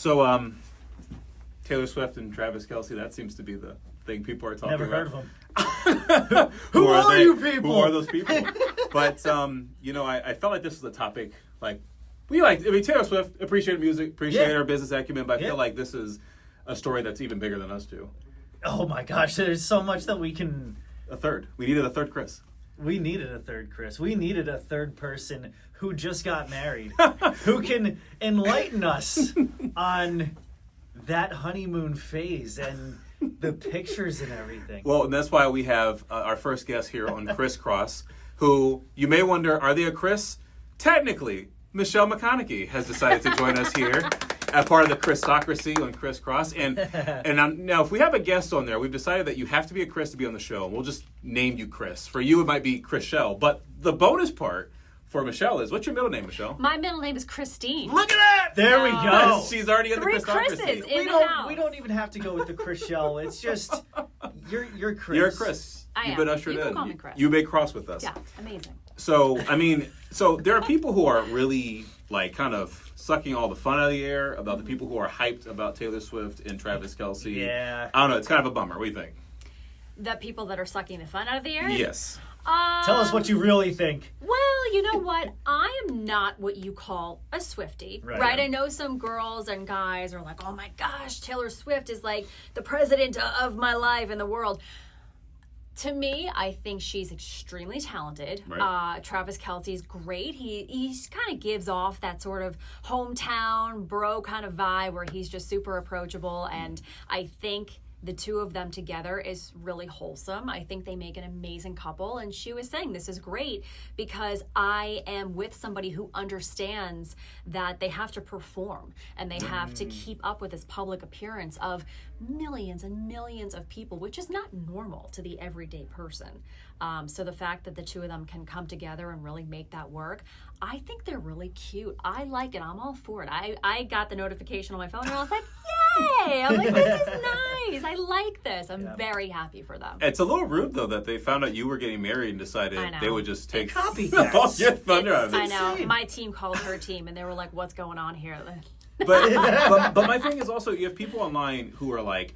So, Taylor Swift and Travis Kelce, that seems to be the thing people are talking Never about. heard of them. Who are you people? Who are those people? But, I felt like this was a topic, Taylor Swift, appreciate music, appreciate her business acumen, but I feel like this is a story that's even bigger than us two. Oh my gosh, there's so much that we can... A third. We needed a third Chris. We needed a third Chris. We needed a third person who just got married, who can enlighten us on that honeymoon phase and the pictures and everything. Well, and that's why we have our first guest here on Crisscross, who you may wonder, are they a Chris? Technically, Michelle McConaughey has decided to join us here as part of the Christocracy on Crisscross. And now, if we have a guest on there, we've decided that you have to be a Chris to be on the show, and we'll just name you Chris. For you, it might be Chriselle. But the bonus part for Michelle is, what's your middle name, Michelle? My middle name is Christine. Look at that! There we go. She's already in the 3 Christocracy. Chris's in the house. We don't even have to go with the Chriselle. It's just you're Chris. You're a Chris. I You've am. been ushered You can in. call me Chris. You may cross with us. Yeah, amazing. So, there are people who are really, kind of sucking all the fun out of the air about the people who are hyped about Taylor Swift and Travis Kelce. Yeah. I don't know. It's kind of a bummer. What do you think? The people that are sucking the fun out of the air? Yes. Tell us what you really think. Well, you know what? I am not what you call a Swiftie, right? I know some girls and guys are like, oh my gosh, Taylor Swift is like the president of my life in the world. To me, I think she's extremely talented. Right. Travis Kelce's great. He kind of gives off that sort of hometown bro kind of vibe where he's just super approachable. And I think the two of them together is really wholesome. I think they make an amazing couple. And she was saying this is great because I am with somebody who understands that they have to perform and they have to keep up with this public appearance of millions and millions of people, which is not normal to the everyday person. So the fact that the two of them can come together and really make that work, I think they're really cute. I like it. I'm all for it. I got the notification on my phone and I was like, yay! I'm like, this is nice. I like this. I'm very happy for them. It's a little rude, though, that they found out you were getting married and decided they would just take all copycats. your thunder out of it. I know. My team called her team and they were like, what's going on here? But my thing is also, you have people online who are like,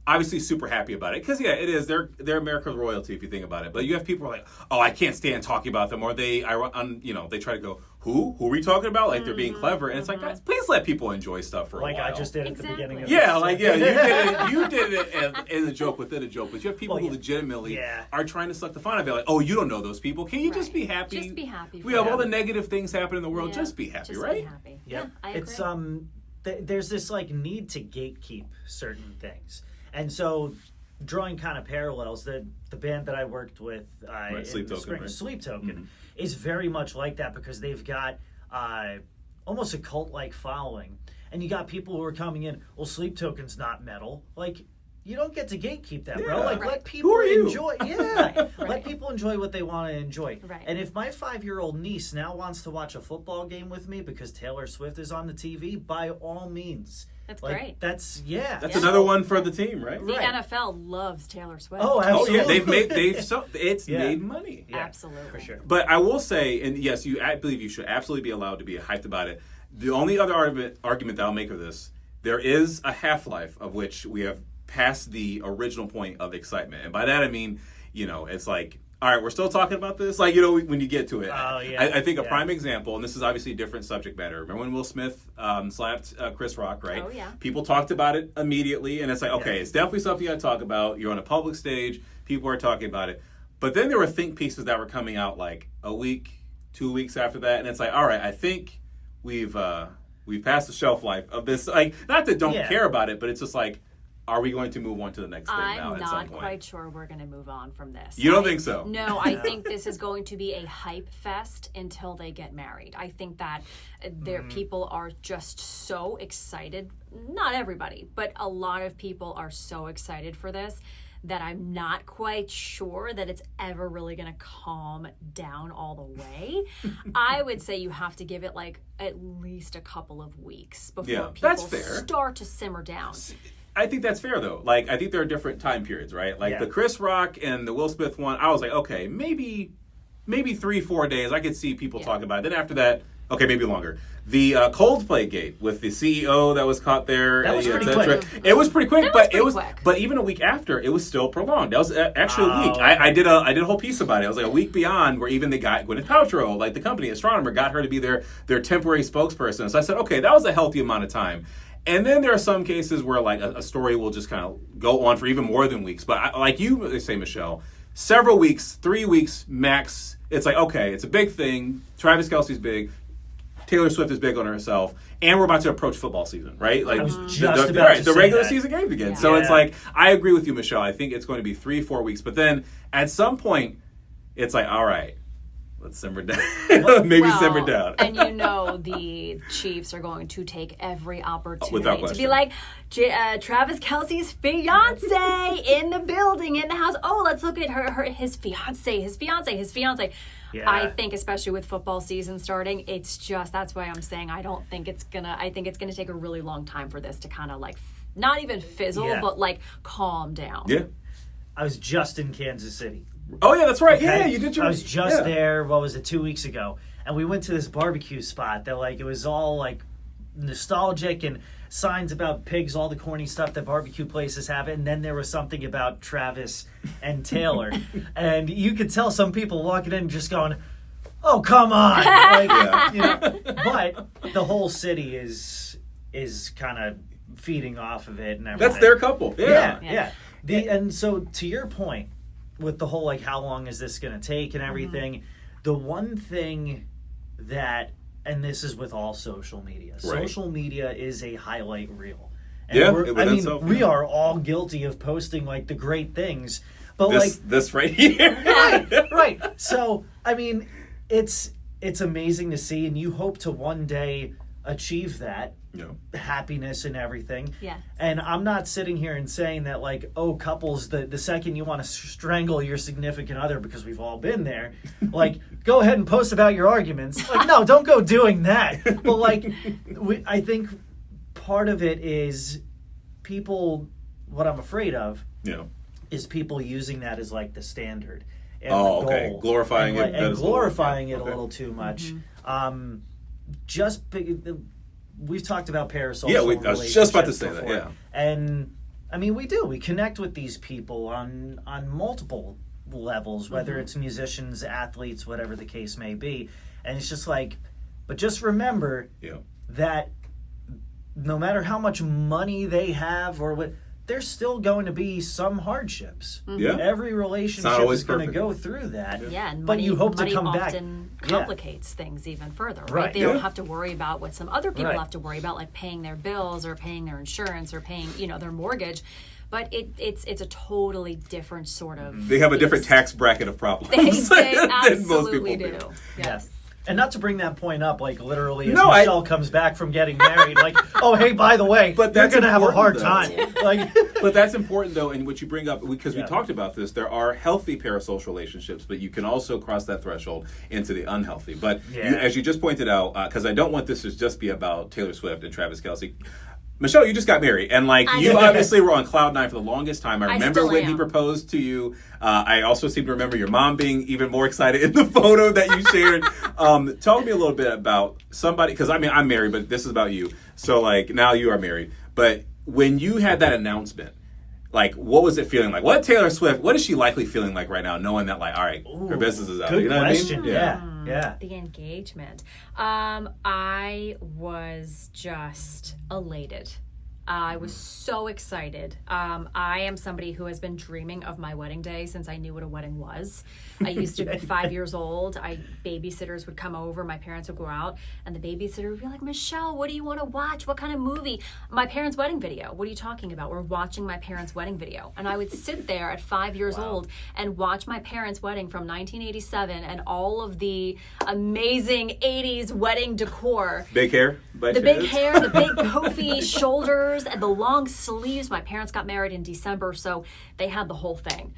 obviously super happy about it because it is they're America's royalty if you think about it. But you have people who are like, oh, I can't stand talking about them, or they try to go, who are we talking about? Like they're being clever, and it's like, guys, please let people enjoy stuff for a while. Like I just did at the beginning of you did it in a joke within a joke. But you have people who legitimately are trying to suck the fun out of it. Like, oh, you don't know those people. Can you just be happy? Just be happy. We have all the negative things happening in the world. Just be happy, just right? Be happy. Yep. Yeah, I agree. It's there's this need to gatekeep certain things. And so, drawing kind of parallels, the band that I worked with in Sleep the Token, spring, right? Sleep Token, is very much like that because they've got almost a cult-like following. And you got people who are coming in, well, Sleep Token's not metal. Like, you don't get to gatekeep that, bro. Like, let people enjoy. Yeah. Let people enjoy what they want to enjoy. Right. And if my 5-year-old niece now wants to watch a football game with me because Taylor Swift is on the TV, by all means. That's great. That's another one for the team, right? The NFL loves Taylor Swift. Oh, absolutely. It's made money. Yeah, absolutely. For sure. But I will say, and yes, I believe you should absolutely be allowed to be hyped about it. The only other argument that I'll make of this, there is a half-life of which we have passed the original point of excitement. And by that I mean, it's like, all right, we're still talking about this? Like, when you get to it. Oh, yeah. I think a prime example, and this is obviously a different subject matter. Remember when Will Smith slapped Chris Rock, right? Oh, yeah. People talked about it immediately, and it's like, okay, it's definitely something you got to talk about. You're on a public stage. People are talking about it. But then there were think pieces that were coming out like a week, 2 weeks after that, and it's like, all right, I think we've passed the shelf life of this. Like, not that don't care about it, but it's just like, are we going to move on to the next thing now at some point? I'm not quite sure we're going to move on from this. You don't think so? No, I think this is going to be a hype fest until they get married. I think that people are just so excited. Not everybody, but a lot of people are so excited for this that I'm not quite sure that it's ever really going to calm down all the way. I would say you have to give it at least a couple of weeks before people start to simmer down. I think that's fair, though. Like, I think there are different time periods, right? Like, the Chris Rock and the Will Smith one, I was like, okay, maybe 3-4 days, I could see people talking about it. Then after that, Okay, maybe longer. The Coldplay gate with the CEO that was caught there. That was et pretty cetera. quick. It was pretty quick, That was but pretty it was. quick. But even a week after, it was still prolonged. That was actually a week. Oh, I did a whole piece about it. It was like a week beyond, where even they got Gwyneth Paltrow, like the company astronomer, got her to be their temporary spokesperson. So I said, okay, that was a healthy amount of time. And then there are some cases where like a story will just kind of go on for even more than weeks. But like you say, Michelle, several weeks, 3 weeks max. It's like, okay, it's a big thing. Travis Kelce's big. Taylor Swift is big on herself, and we're about to approach football season, right? Like I was just about to the say regular that. season game begins. Yeah. So it's Yeah. like, I agree with you, Michelle. I think it's going to be 3-4 weeks, but then at some point, it's like, all right, let's simmer down, maybe Well, simmer down. And you know the Chiefs are going to take every opportunity Without to question. be like, Travis Kelce's fiance in the building, in the house. Oh, let's look at his fiance. Yeah. I think, especially with football season starting, it's just, that's why I'm saying I think it's gonna take a really long time for this to kind of like, not even fizzle, Yeah. but like calm down. Yeah. I was just in Kansas City. Oh yeah, that's right. Okay? Yeah, you did your. I was just yeah. there. What was it? 2 weeks ago, and we went to this barbecue spot that like it was all like nostalgic and signs about pigs, all the corny stuff that barbecue places have. And then there was something about Travis and Taylor, and you could tell some people walking in just going, "Oh, come on!" Like, Yeah. you know, but the whole city is kind of feeding off of it and everything. That's their couple. Yeah. Yeah. And so to your point with the whole like how long is this going to take and everything, the one thing that, and this is with all social media, Right. social media is a highlight reel. And Yeah, we're- within I mean, itself, we yeah. are all guilty of posting like the great things, but This right here. right. So I mean, it's amazing to see, and you hope to one day achieve that Yeah. happiness and everything. Yes. And I'm not sitting here and saying that like, oh, couples, the second you want to strangle your significant other, because we've all been there, like, go ahead and post about your arguments. Like, no, don't go doing that. But like, I think part of it is people, what I'm afraid of Yeah. is people using that as like the standard. And Oh, the okay. goal. Glorifying and, it, like, that and is the word, glorifying yeah. it Okay. a little too much. We've talked about parasocial Yeah, I was just about to relationships say that, before. yeah. And I mean, we connect with these people on multiple levels, whether it's musicians, athletes, whatever the case may be. And it's just like, but just remember Yeah. that no matter how much money they have or what, there's still going to be some hardships. Yeah. Every relationship always is going to perfect. go through that. Yeah, and But money, you hope to money come back. often Yeah. complicates things even further, right? Right. They Yeah. don't have to worry about what some other people Right. have to worry about, like paying their bills or paying their insurance or paying, their mortgage. But it's a totally different sort of. They have a different beast. tax bracket of problems They than most absolutely people do. Yeah. Yes. And not to bring that point up, like literally, as No, Michelle comes back from getting married, like, oh, hey, by the way, But you're that's going to have a hard important, time. Like, But that's important, though, and what you bring up, because we Yeah. talked about this, there are healthy parasocial relationships, but you can also cross that threshold into the unhealthy. But Yeah. as you just pointed out, because I don't want this to just be about Taylor Swift and Travis Kelce. Michelle, you just got married, and like I you did. obviously were on cloud nine for the longest time. I remember still when he am. proposed to you. I also seem to remember your mom being even more excited in the photo that you shared. Talk to me a little bit about somebody, because I mean I'm married, but this is about you. So like now you are married, but when you had that announcement, like what was it feeling like? What Taylor Swift? What is she likely feeling like right now, knowing that like all right, her business is out? good You know question. what I mean? Yeah. The engagement. I was just elated. I was so excited. I am somebody who has been dreaming of my wedding day since I knew what a wedding was. I used to be 5 years old. Babysitters would come over. My parents would go out, and the babysitter would be like, "Michelle, what do you want to watch? What kind of movie?" My parents' wedding video. What are you talking about? We're watching my parents' wedding video. And I would sit there at 5 years old and watch my parents' wedding from 1987 and all of the amazing 80s wedding decor. Big hair, by The big chance? hair, the big poofy shoulders, and the long sleeves. My parents got married in December, so they had the whole thing.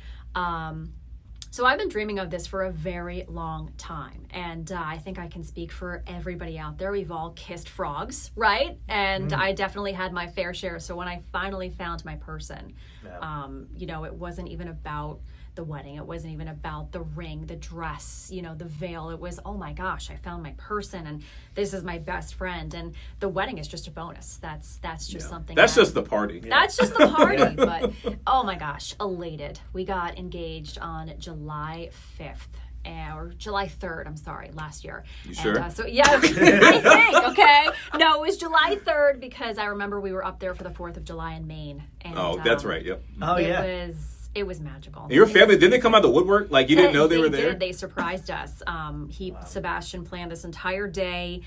So I've been dreaming of this for a very long time, and I think I can speak for everybody out there. We've all kissed frogs, right? And I definitely had my fair share. So when I finally found my person, it wasn't even about the wedding. It wasn't even about the ring, the dress, you know, the veil. It was, oh my gosh, I found my person and this is my best friend. And the wedding is just a bonus. That's just something. That's just the party. That's just the party. But oh my gosh, elated. We got engaged on July 5th. Or July 3rd, I'm sorry, last year. You sure? So yeah, I think, okay. No, it was July 3rd because I remember we were up there for the 4th of July in Maine. And, That's right. Yep. Oh, yeah. It was magical. And your family, didn't they come out of the woodwork? Like, you didn't know they were there? Did. They surprised us. Sebastian planned this entire day,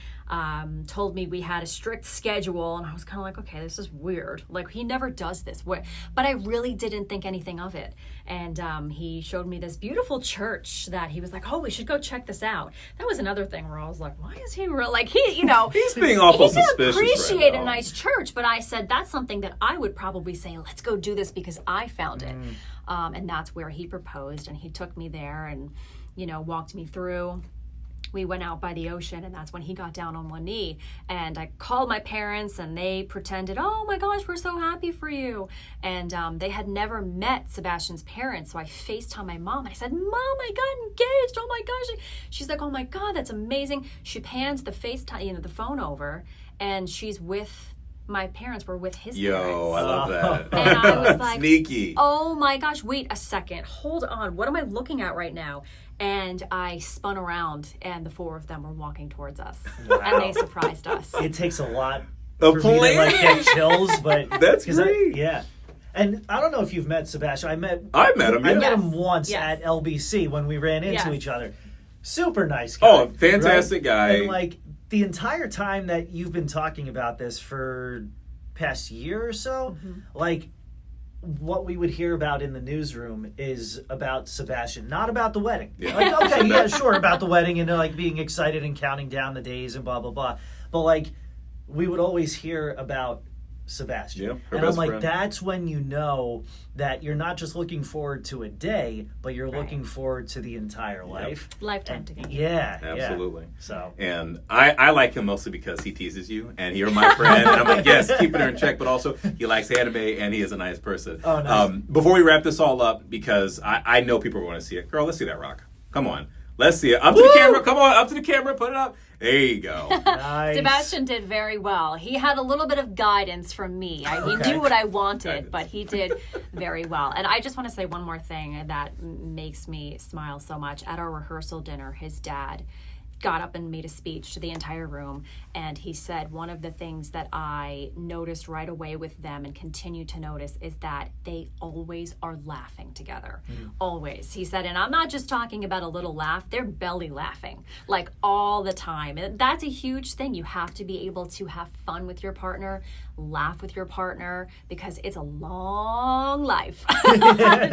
told me we had a strict schedule, and I was kind of like, okay, this is weird. Like, he never does this. But I really didn't think anything of it. And he showed me this beautiful church that he was like, oh, we should go check this out. That was another thing where I was like, why is he like, he, you know. He's being awful he can suspicious appreciate right now. a nice church, but I said, that's something that I would probably say, let's go do this because I found it. And that's where he proposed, and he took me there and, you know, walked me through. We went out by the ocean, and that's when he got down on one knee. And I called my parents, and they pretended, oh my gosh, we're so happy for you. And they had never met Sebastian's parents, so I FaceTimed my mom. I said, Mom, I got engaged. Oh my gosh. She's like, oh my God, that's amazing. She pans the FaceTime, you know, the phone over, and she's with. My parents were with his parents. Yo, I love that. And I was like, sneaky. Oh my gosh, wait a second. Hold on. What am I looking at right now? And I spun around, and the four of them were walking towards us. Wow. And they surprised us. It takes a lot A for me to plan? like get chills, but That's 'cause great. Yeah. And I don't know if you've met Sebastian. I met him. I Yeah. met him Yes. once Yes. at LBC when we ran into Yes. each other. Super nice guy. Oh, fantastic right? guy. And like the entire time that you've been talking about this for past year or so, like what we would hear about in the newsroom is about Sebastian, not about the wedding. Yeah. Like, okay, yeah, sure, about the wedding and like being excited and counting down the days and blah blah blah. But like we would always hear about Sebastian. Yeah, her and I'm best like, friend. that's when you know that you're not just looking forward to a day, but you're Right. looking forward to the entire life. Lifetime together. Yeah, Absolutely. Yeah. So And I like him mostly because he teases you, and you're my friend. And I'm like, yes, keeping her in check, but also he likes anime, and he is a nice person. Oh, nice. Before we wrap this all up, because I know people want to see it. Girl, let's see that rock. Come on. Let's see it. Up to the camera. Come on, up to the camera. Put it up. There you go. nice. Sebastian did very well. He had a little bit of guidance from me. He Okay. knew what I wanted, Guidance. but he did very well. And I just want to say one more thing that makes me smile so much. At our rehearsal dinner, his dad got up and made a speech to the entire room, and he said one of the things that I noticed right away with them and continue to notice is that they always are laughing together. Always. He said, and I'm not just talking about a little laugh, they're belly laughing like all the time. And that's a huge thing. You have to be able to have fun with your partner, laugh with your partner, because it's a long life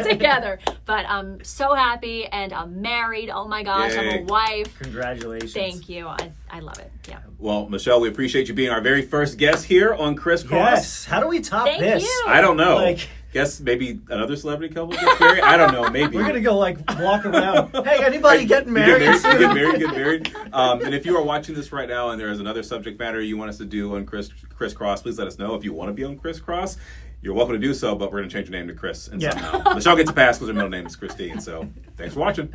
together. But I'm so happy, and I'm married. Oh my gosh, I'm Yay. a wife. Congratulations. Thank you. I love it. Yeah. Well, Michelle, we appreciate you being our very first guest here on Crisscross. Yes. How do we top Thank this? you. I don't know. Like- Guess maybe another celebrity couple gets married? I don't know. Maybe. We're gonna go like walk around. Hey, anybody getting married? Get married. And if you are watching this right now and there is another subject matter you want us to do on Crisscross, please let us know. If you want to be on Crisscross, you're welcome to do so, but we're going to change your name to Chris. And Yeah. somehow Michelle gets a pass because her middle name is Christine. So thanks for watching.